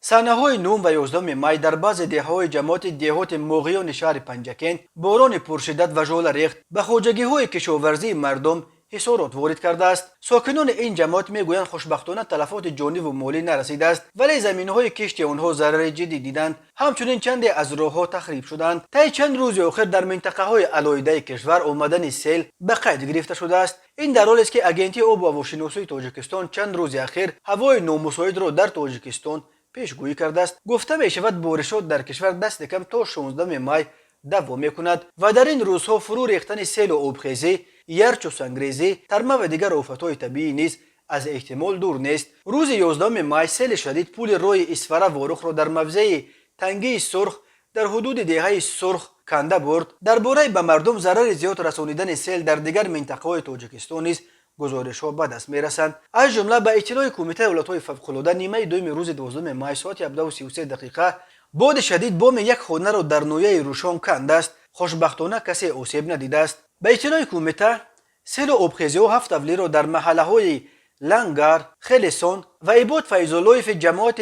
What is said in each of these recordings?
صحنه‌های 9 و 11 مای در بعضی دهه‌های جماعت دهات موغیان شهر پنجکین باران پرشدت و ژوله ریخت به خواجگی‌های کشاورزی مردم حصارات وارد کرده است. ساکنان این جماعت میگویند خوشبختانه تلفات جانی و مالی نرسیده است، ولی زمین‌های کشت آنها ضرر جدی دیدند. همچنین چندی از راه‌ها تخریب شدند. طی چند روز اخیر در منطقه‌های علایده کشور آمدن سیل به قید گرفته شده است. این در حالی است که اگنتی آب و هواشناسی تاجیکستان چند روز اخیر هوای نامساعد را در تاجیکستان پیشگویی کرده است. گفته می شود بارشات در کشور دست کم تا 16 مای دوام میکند و در این روزها فرو ریختن سیل و آبخیزی، یرچ و سنگریزی، ترمه و دیگر آفتهای طبیعی نیز از احتمال دور نیست. روز 11 مای سیل شدید پول رای اسفره وارخ را در موضع تنگی سرخ در حدود دهه سرخ کنده برد. درباره به مردم ضرر زیاد رسانیدن سیل در دیگر منطقه‌های تاجیکستان نیز گزارش‌ها به دست می‌رسند. از جمله به اطلاع کمیته ایالت‌های فوق‌العاده نیمه دوم روز 12 مای ساعت 17:33 دقیقه باد شدید بام یک خانه را در نویه روشان کنده است. خوشبختانه کسی آسیب ندیده است. به اطلاع کمیته سیل و آبخیزی‌ها 7 اولی را در محله‌های لنگر، خلسان و عباد فیض‌الله جماعت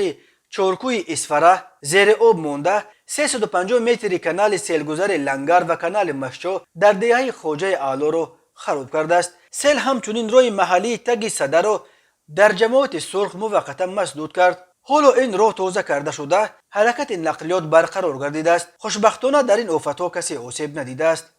چارکوی اسفره زیر آب مانده. 350 متر کانال سیلگذر لنگر و کانال مشچا در دهه خواجه اعلی را خراب کرده است. سیل همچنین راه محلی تگ صدر را در جماعت سرخ موقتا مسدود کرد. حالا این راه تازه کرده شده حرکت نقلیات برقرار گردیده است. خوشبختانه در این آفت‌ها کسی آسیب ندیده است.